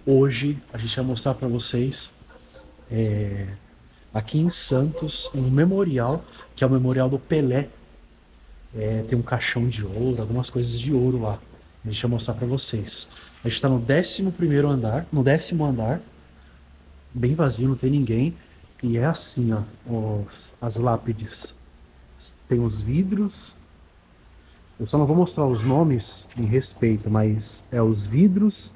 Hoje a gente vai mostrar para vocês aqui em Santos um memorial, que é o Memorial do Pelé. Tem um caixão de ouro, algumas coisas de ouro lá. A gente vai mostrar para vocês. A gente está no 11º andar, no 10º andar, bem vazio, não tem ninguém. E é assim, ó, as lápides. Tem os vidros. Eu só não vou mostrar os nomes em respeito, mas é os vidros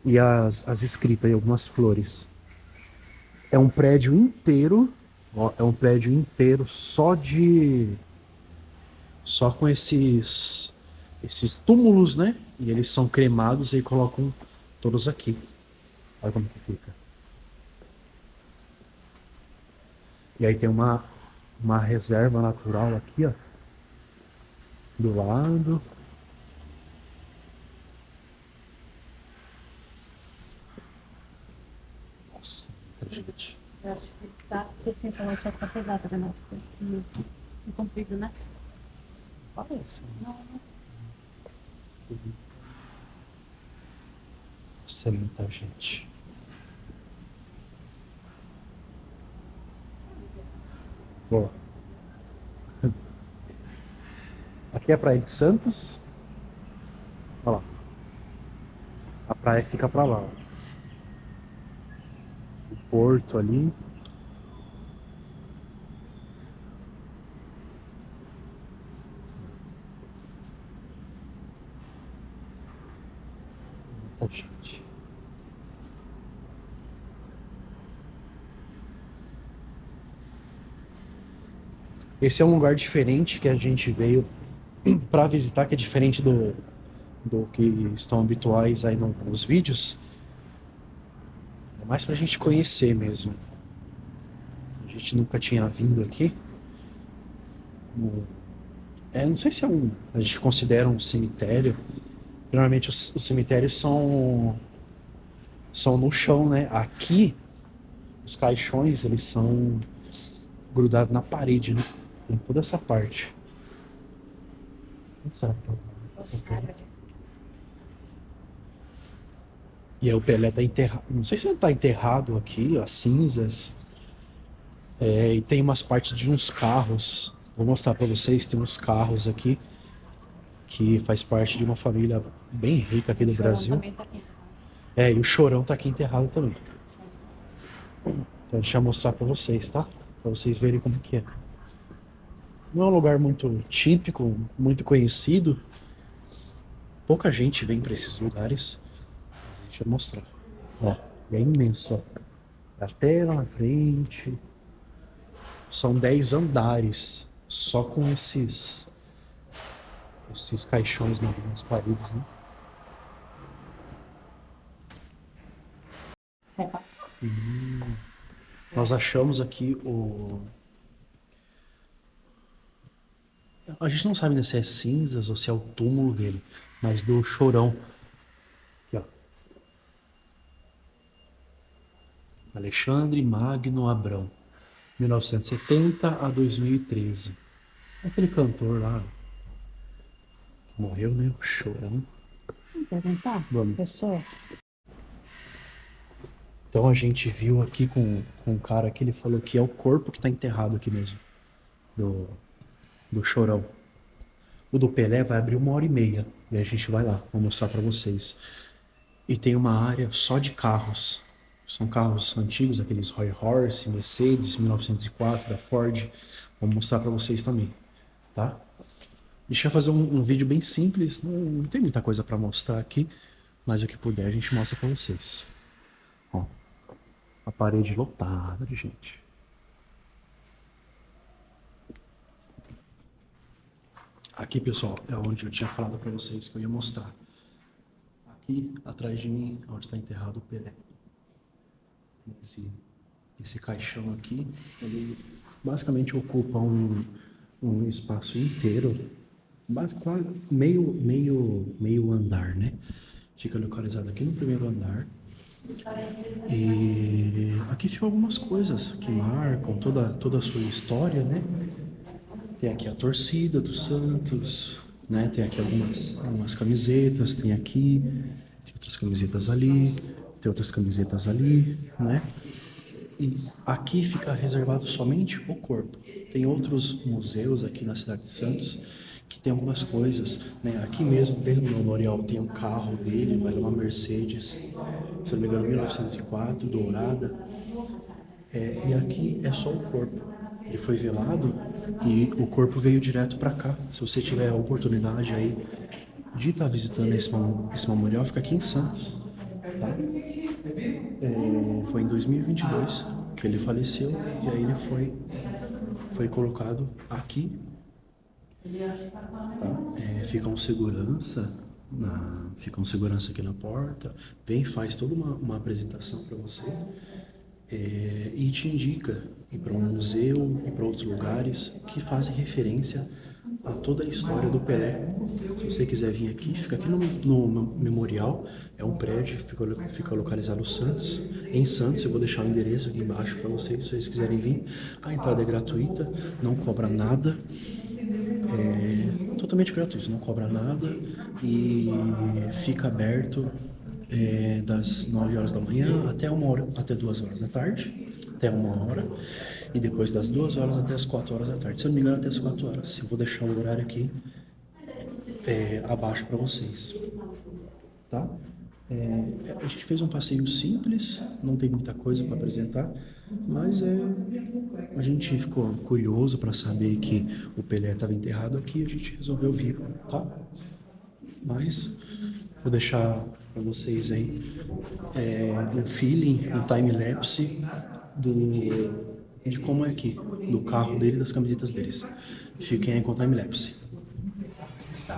e as escritas e algumas flores. É um prédio inteiro, ó, é um prédio inteiro só com esses túmulos, né? E eles são cremados e colocam todos aqui. Olha como que fica. E aí tem uma reserva natural aqui, ó, do lado. Nossa, muita gente. Eu acho que tá, porque assim, essa vai ficar pesada, né? Assim, comprido, né? Parece. Não, Nossa, é muita gente. Boa. Aqui é a Praia de Santos. Olha lá. A praia fica pra lá, ó. O porto ali. Muita gente. Esse é um lugar diferente que a gente veio para visitar, que é diferente do que estão habituais aí nos vídeos. É mais pra gente conhecer mesmo. A gente nunca tinha vindo aqui. Não sei se a gente considera um cemitério. Geralmente os cemitérios são no chão, né? Aqui, os caixões, eles são grudados na parede, né? Tem toda essa parte. Onde será que gostaram. E aí o Pelé tá enterrado. Não sei se ele tá enterrado aqui, as cinzas. E tem umas partes de uns carros. Vou mostrar pra vocês, tem uns carros aqui que faz parte de uma família bem rica aqui do Brasil. Também tá aqui. E o Chorão tá aqui enterrado também. Então deixa eu mostrar pra vocês, tá? Pra vocês verem como que é. Não é um lugar muito típico, muito conhecido. Pouca gente vem pra esses lugares. A gente vai mostrar. Ó, é imenso, ó. Até lá na frente. São 10 andares. Só com esses caixões nas paredes, né? Nós achamos aqui a gente não sabe ainda se é cinzas ou se é o túmulo dele, mas do Chorão. Aqui, ó. Alexandre Magno Abrão, 1970 a 2013. Aquele cantor lá que morreu, né? O Chorão. Vamos perguntar? Vamos. Pessoa? Então a gente viu aqui com um cara que ele falou que é o corpo que tá enterrado aqui mesmo, do Chorão. O do Pelé vai abrir 1h30 e a gente vai lá, vou mostrar pra vocês. E tem uma área só de carros. São carros antigos, aqueles Roy Horse, Mercedes, 1904, da Ford. Vou mostrar pra vocês também, tá? Deixa eu fazer um vídeo bem simples, não tem muita coisa pra mostrar aqui, mas o que puder a gente mostra pra vocês. Ó, a parede lotada de gente. Aqui, pessoal, é onde eu tinha falado pra vocês que eu ia mostrar. Aqui, atrás de mim, onde está enterrado o Pelé. Tem esse caixão aqui, ele basicamente ocupa um espaço inteiro, quase meio andar, né? Fica localizado aqui no primeiro andar. E aqui ficam algumas coisas que marcam toda a sua história, né? Tem aqui a torcida do Santos, né? Tem aqui algumas camisetas, tem outras camisetas ali. Tem outras camisetas ali, né? E aqui fica reservado somente o corpo. Tem outros museus aqui na cidade de Santos que tem algumas coisas, né? Aqui mesmo dentro do memorial tem um carro dele, era uma Mercedes, se não me engano, 1904, dourada. E aqui é só o corpo. Ele foi velado e o corpo veio direto para cá. Se você tiver a oportunidade aí de estar visitando esse memorial, fica aqui em Santos, tá? Foi em 2022 que ele faleceu e aí ele foi colocado aqui, tá? Fica um segurança aqui na porta, vem, faz toda uma apresentação para você, e te indica ir para um museu e para outros lugares que fazem referência a toda a história do Pelé. Se você quiser vir aqui, fica aqui no memorial, é um prédio, fica localizado em Santos. Em Santos, eu vou deixar o endereço aqui embaixo para vocês, se vocês quiserem vir. A entrada é gratuita, não cobra nada. Totalmente gratuito, não cobra nada e fica aberto das 9 horas da manhã até 1 hora, até 2 horas da tarde, até 1 hora, e depois das 2 horas até as 4 horas da tarde. Se eu não me engano, até as 4 horas. Eu vou deixar o horário aqui abaixo para vocês, tá? A gente fez um passeio simples, não tem muita coisa para apresentar, mas a gente ficou curioso para saber que o Pelé estava enterrado aqui, a gente resolveu vir, tá? Mas vou deixar para vocês aí um feeling, um time-lapse de como é aqui, do carro dele e das camisetas deles. Fiquem aí com o time-lapse.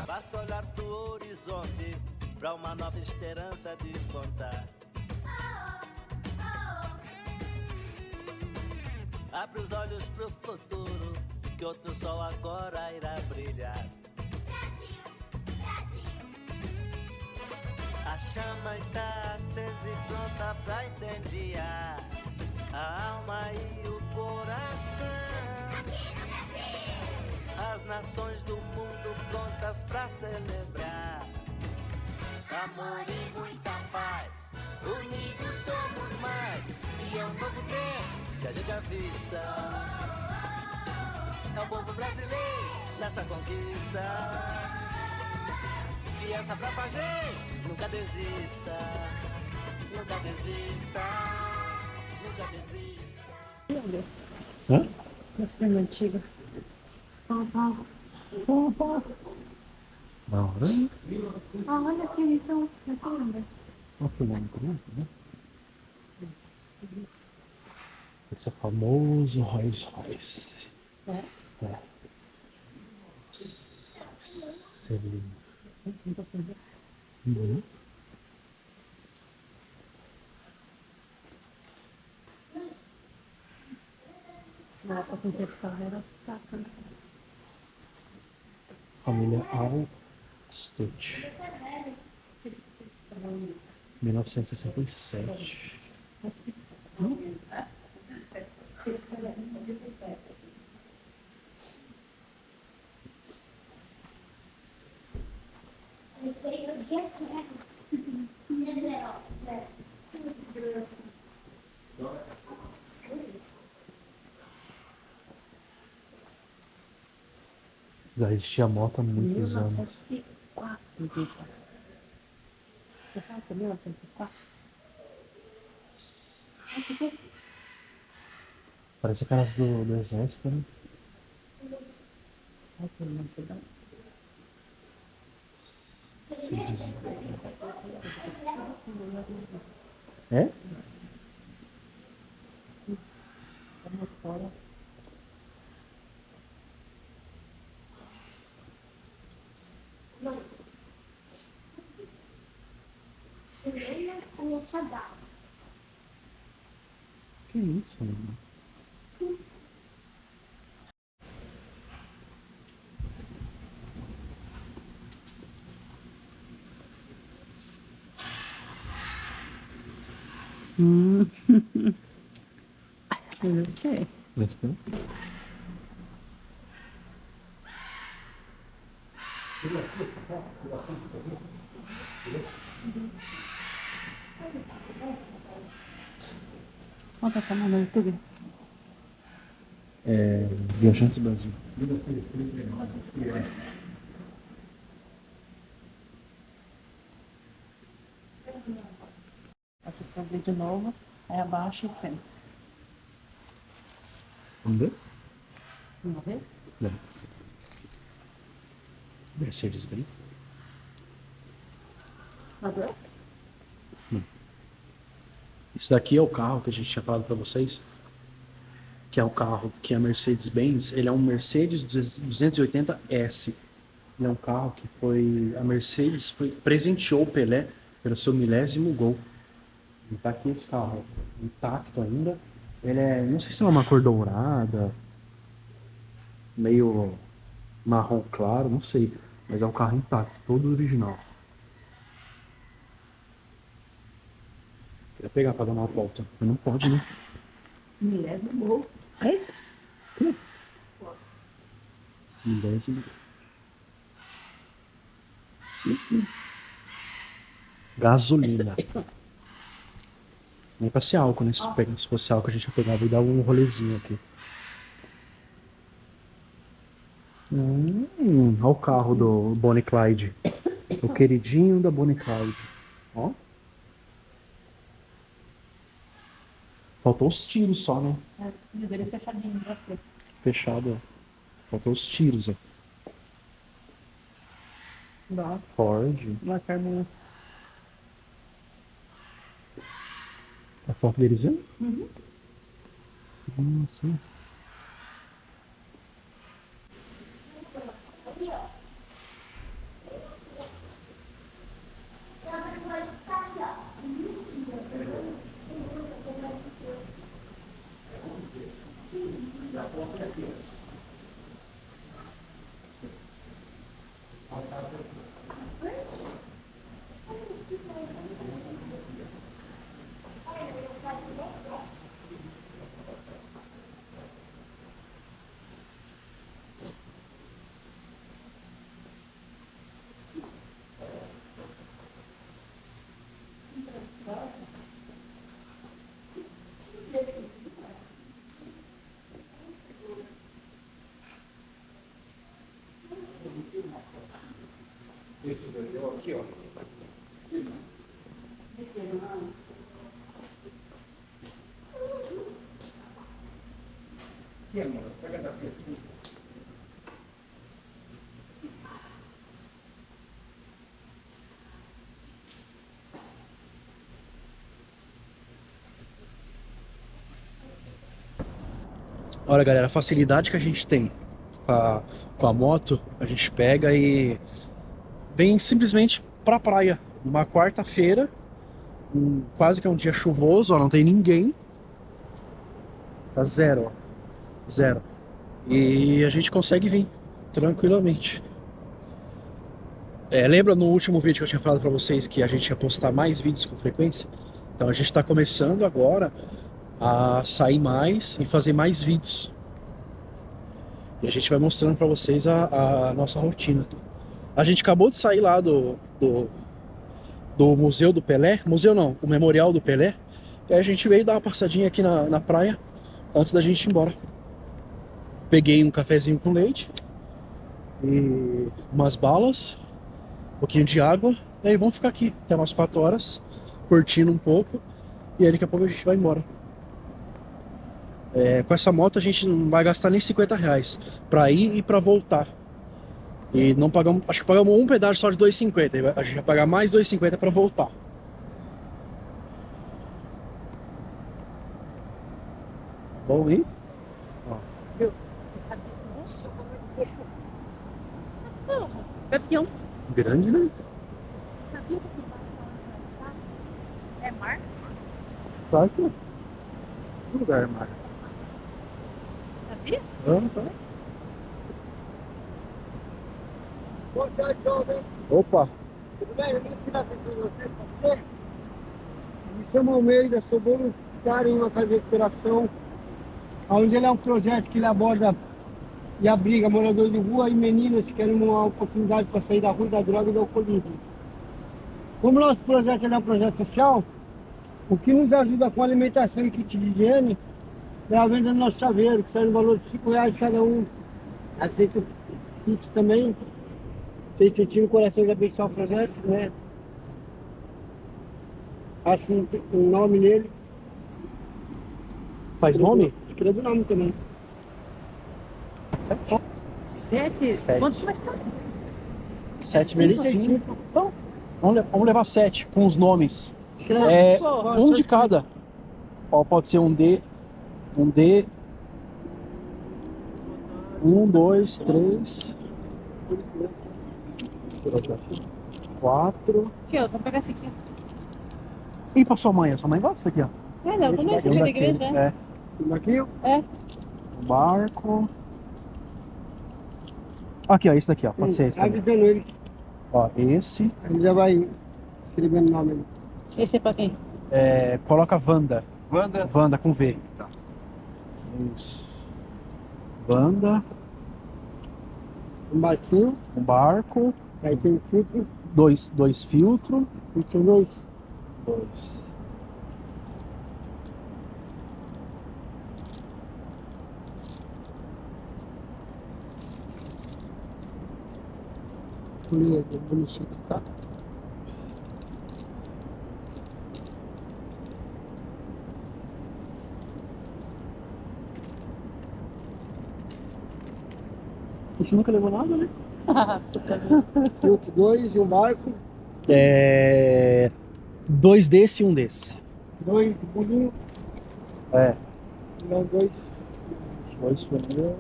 Basta olhar pro horizonte pra uma nova esperança despontar. Abre os olhos pro futuro, que outro sol agora irá brilhar. A chama está acesa e pronta pra incendiar a alma e o coração. As nações do mundo prontas pra celebrar amor e muita paz. Unidos somos mais. E é um novo tempo que a gente avista. É o povo brasileiro nessa conquista. Criança pra gente, nunca desista. Nunca desista. Nunca desista. Hã? Nosso filme antigo. Da hora? Olha aqui, então. Não lembra. Olha o filmando comigo, né? Esse é o famoso Rolls Royce. É. Nossa, isso é lindo. Não gostei desse. Uhum. Na época com que esse carro era passando. Família Altstut. 1967. Já existia moto há muitos anos. 1904, gente. Você sabe que é 1904? Esse aqui. Parece aquelas do exército, né? Olha que não sei não. Se diz... É? Vamos fora. Que isso, mano? Eu gostei. Gostou? Quanto é o canal no YouTube? Viajantes Brasil. Aqui sobre de novo, aí abaixa e frente. Vamos ver? Vamos ver? Não. Mercedes-Benz. Vamos ver? Esse daqui é o carro que a gente tinha falado para vocês, que é o carro que a Mercedes-Benz, ele é um Mercedes 280S. Ele é um carro que a Mercedes presenteou o Pelé pelo seu milésimo gol. E tá aqui esse carro, intacto ainda. Ele não sei se é uma cor dourada, meio marrom claro, não sei. Mas é um carro intacto, todo original. Queria pegar pra dar uma volta, mas não pode, né? Milésimo gol. Milésimo. Gasolina. Nem pra ser álcool, né? Se fosse álcool, a gente ia pegar e dar um rolezinho aqui. Olha o carro do Bonnie e Clyde. O queridinho da Bonnie e Clyde. Ó. Faltou os tiros só, né? É, o dele é fechadinho pra você. Fechado, ó. Faltou os tiros, ó. Dá. Ford. Uma carne. A foto deles, viu? Uhum. Sim. Olha, galera, a facilidade que a gente tem com a moto, a gente pega e vem simplesmente pra praia. Numa quarta-feira, quase que é um dia chuvoso, ó, não tem ninguém. Tá zero, ó. Zero. E a gente consegue vir tranquilamente. Lembra no último vídeo que eu tinha falado pra vocês que a gente ia postar mais vídeos com frequência? Então a gente tá começando agora a sair mais e fazer mais vídeos. E a gente vai mostrando pra vocês a nossa rotina. A gente acabou de sair lá do Museu do Pelé. Museu não, o Memorial do Pelé. E aí a gente veio dar uma passadinha aqui na praia antes da gente ir embora. Peguei um cafezinho com leite e umas balas, um pouquinho de água. E aí vamos ficar aqui até umas 4 horas, curtindo um pouco. E aí daqui a pouco a gente vai embora. Com essa moto a gente não vai gastar nem 50 reais pra ir e pra voltar. E não pagamos, acho que pagamos um pedágio só de 2,50. A gente vai pagar mais 2,50 pra voltar. Bom, hein? Viu? Você sabia? Nossa, como é que fechou? Porra, gavião. Grande, né? Sabia que o barco é mar? Claro que que lugar, Mar. Sabia? Tá. Boa tarde, jovem. Opa! Tudo bem? Eu vim tirar atenção de você, pode ser? Me chamo Almeida, sou voluntário em uma casa de recuperação, onde ele é um projeto que ele aborda e abriga moradores de rua e meninas que querem uma oportunidade para sair da rua, da droga e do alcoolismo. Como nosso projeto ele é um projeto social, O que nos ajuda com alimentação e kit de higiene é a venda do nosso chaveiro, que sai no valor de R$5 cada um. Aceito Pix também. Vocês sentiram o coração de abençoar o projeto, né? Acho um nome nele. Faz nome? Escreve o nome também. 7? Sete. Quanto vai ficar? 7 vezes 5. Então, vamos levar 7 com os nomes. Escreve. É Pô, um de cada. Ó, pode ser um D. 1, 2, 3, 4. Aqui, ó, vamos pegar esse aqui. E pra sua mãe? A sua mãe gosta disso aqui, ó. É, não, começa Um aqui da daquele, igreja, né? é. Aqui, É. Barco. Aqui, ó, esse daqui, ó. Pode ser esse também. avisando ele, Ó, esse. ele já vai escrevendo o nome ali. Esse é pra quem? Coloca Wanda. Wanda. Wanda com V. Tá. Isso. Wanda. Um barquinho, Um barco. aí tem um filtro, Dois filtros. filtro 2. 2. Bonitinho, tá? A gente nunca levou nada, né? Você tá vendo? Filtro 2 e um barco, 2 desse e um desse. 2 de bolinho, É. não 2. 2 pneus.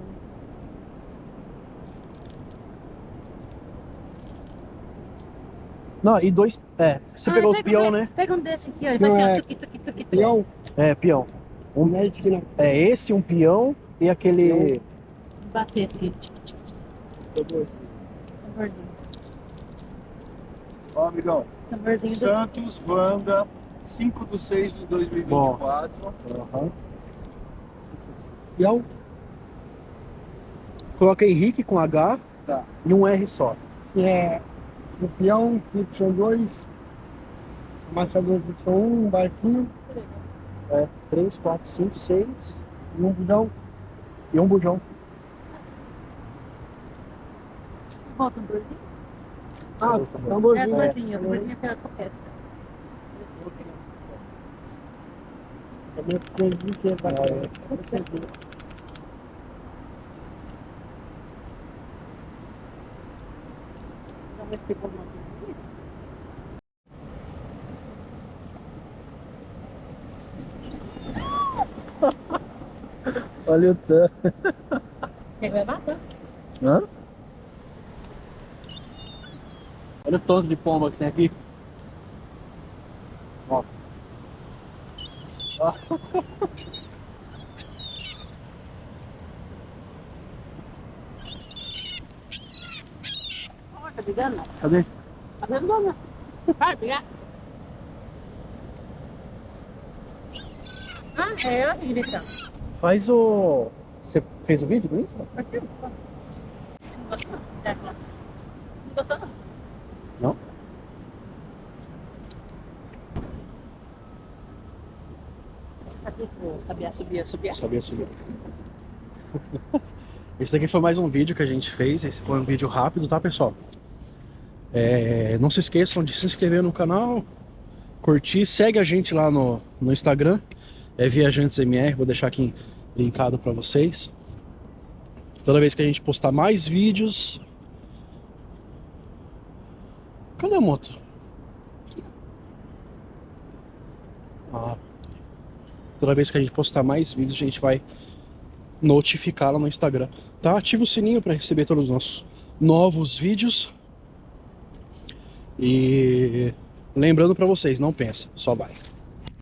Não, e 2. Você pegou os peão, né? Pega um desse aqui, ó. Ele Não, faz assim, é. ó. Tuqui, tuqui, tuqui, tuqui. Peão, Peão. não é esse aqui não. É esse, um peão e aquele. Bater assim. Tic, tic, É dois. tamborzinho. Ó, amigão. Tamborzinho do... Santos, Wanda, 5/6/2024. Aham. Peão, Coloca Henrique com H Tá. e um R só. que é o peão, filtro são 2, amassador são 1, um barquinho 3, 4, 5, 6 e um bujão. e um bujão. Ó, o tamborzinho. Ah, É, tamborzinho. tamborzinho. Tamborzinho é pela coqueta. Também ficou de inteiro bacana. Vamos ver se pegou alguma coisa aqui. Olha o tanto. Quer levar, tá? Hã? Olha o tanto de pomba que tem aqui. Ó. Ó. Ó, tá pegando? Cadê? Tá vendo, dona? Vai pegar. Ah, é, olha que diversão. Faz o. Você fez o vídeo do Insta? Aqui, ó. Não gostou, não? É, gosta. Não gostou, não? Não? Você sabia que eu sabia subir? Sabia subir. Esse daqui foi mais um vídeo que a gente fez. Esse foi um vídeo rápido, tá, pessoal? Não se esqueçam de se inscrever no canal, curtir, segue a gente lá no Instagram, ViajantesMR, vou deixar aqui linkado pra vocês. Toda vez que a gente postar mais vídeos... Cadê a moto? Ah. Toda vez que a gente postar mais vídeos, a gente vai notificar lá no Instagram, tá? Ativa o sininho para receber todos os nossos novos vídeos. E lembrando para vocês, não pensa, só vai.